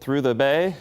Through the bay.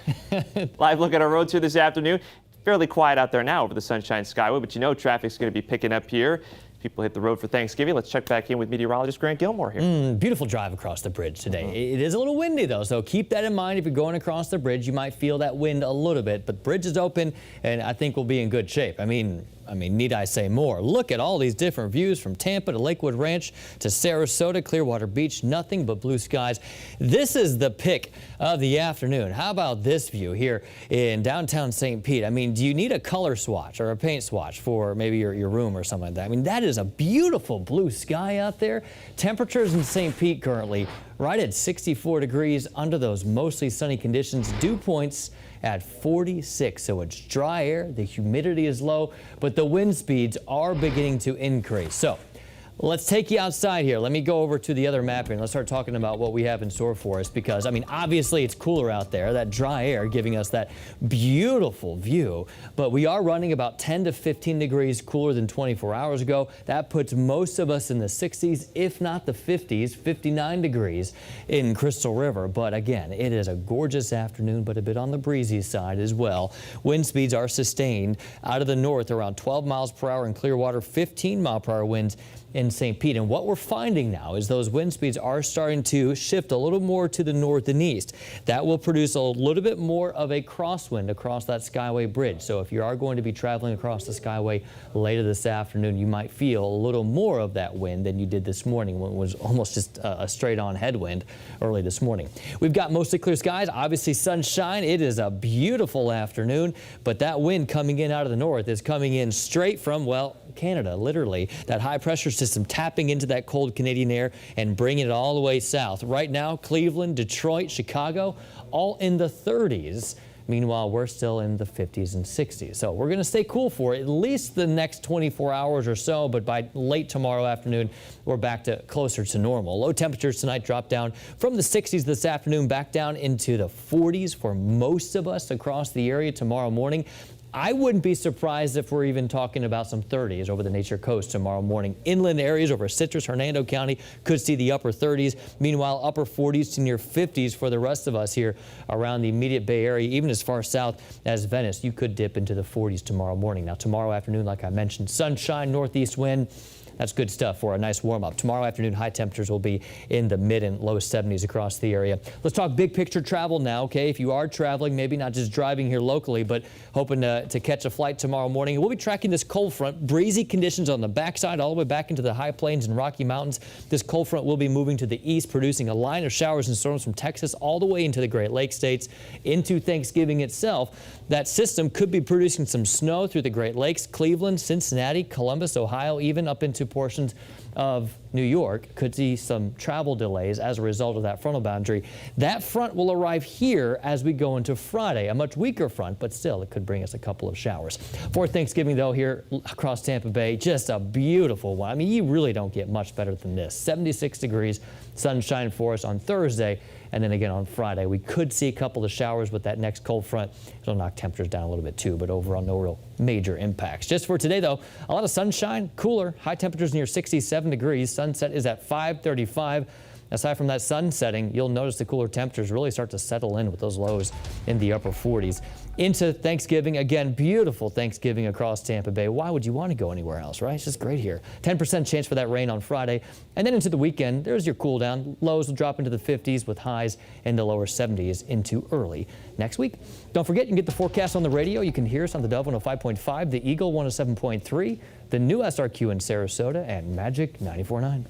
Live look at our roads here this afternoon. Fairly quiet out there now over the Sunshine Skyway, but you know traffic's going to be picking up here. People hit the road for Thanksgiving. Let's check back in with meteorologist Grant Gilmore here. Beautiful drive across the bridge today. It is a little windy though, so keep that in mind. If you're going across the bridge, you might feel that wind a little bit, but the bridge is open and I think we'll be in good shape. I mean, need I say more? Look at all these different views from Tampa to Lakewood Ranch to Sarasota, Clearwater Beach, nothing but blue skies. This is the pick of the afternoon. How about this view here in downtown St. Pete? I mean, do you need a color swatch or a paint swatch for maybe your room or something like that? I mean, that is a beautiful blue sky out there. Temperatures in St. Pete currently right at 64 degrees under those mostly sunny conditions. Dew points at 46, so it's dry air, the humidity is low, but the wind speeds are beginning to increase. So let's take you outside here. Let me go over to the other map here and let's start talking about what we have in store for us, because I mean, obviously it's cooler out there, that dry air giving us that beautiful view, but we are running about 10 to 15 degrees cooler than 24 hours ago. That puts most of us in the 60s, if not the 50s, 59 degrees in Crystal River. But again, it is a gorgeous afternoon, but a bit on the breezy side as well. Wind speeds are sustained out of the north around 12 miles per hour in Clearwater, 15 mile per hour winds in St. Pete. And what we're finding now is those wind speeds are starting to shift a little more to the north and east. That will produce a little bit more of a crosswind across that Skyway bridge. So if you are going to be traveling across the Skyway later this afternoon, you might feel a little more of that wind than you did this morning when it was almost just a straight on headwind early this morning. We've got mostly clear skies, obviously sunshine. It is a beautiful afternoon, but that wind coming in out of the north is coming in straight from, well, Canada, literally. That high pressure system tapping into that cold Canadian air and bringing it all the way south. Right now, Cleveland, Detroit, Chicago, all in the 30s. Meanwhile, we're still in the 50s and 60s. So we're going to stay cool for at least the next 24 hours or so, but by late tomorrow afternoon, we're back to closer to normal. Low temperatures tonight drop down from the 60s this afternoon back down into the 40s for most of us across the area tomorrow morning. I wouldn't be surprised if we're even talking about some 30s over the Nature Coast tomorrow morning. Inland areas over Citrus, Hernando County could see the upper 30s. Meanwhile, upper 40s to near 50s for the rest of us here around the immediate Bay Area, even as far south as Venice. You could dip into the 40s tomorrow morning. Now, tomorrow afternoon, like I mentioned, sunshine, northeast wind. That's good stuff for a nice warm-up. Tomorrow afternoon, high temperatures will be in the mid and low 70s across the area. Let's talk big picture travel now, okay? If you are traveling, maybe not just driving here locally, but hoping to catch a flight tomorrow morning, we'll be tracking this cold front. Breezy conditions on the backside all the way back into the high plains and Rocky Mountains. This cold front will be moving to the east, producing a line of showers and storms from Texas all the way into the Great Lakes states into Thanksgiving itself. That system could be producing some snow through the Great Lakes, Cleveland, Cincinnati, Columbus, Ohio, even up into portions of New York. Could see some travel delays as a result of that frontal boundary. That front will arrive here as we go into Friday, a much weaker front, but still it could bring us a couple of showers. For Thanksgiving though, here across Tampa Bay, just a beautiful one. I mean, you really don't get much better than this. 76 degrees, sunshine for us on Thursday, and then again on Friday. We could see a couple of showers with that next cold front. It'll knock temperatures down a little bit too, but overall no real major impacts. Just for today though, a lot of sunshine, cooler, high temperatures near 67 degrees. Sunset is at 5:35. Aside from that sun setting, you'll notice the cooler temperatures really start to settle in with those lows in the upper 40s. Into Thanksgiving, again, beautiful Thanksgiving across Tampa Bay. Why would you want to go anywhere else, right? It's just great here. 10% chance for that rain on Friday. And then into the weekend, there's your cool down. Lows will drop into the 50s with highs in the lower 70s into early next week. Don't forget, you can get the forecast on the radio. You can hear us on the Dove 105.5, the Eagle 107.3, the new SRQ in Sarasota, and Magic 94.9.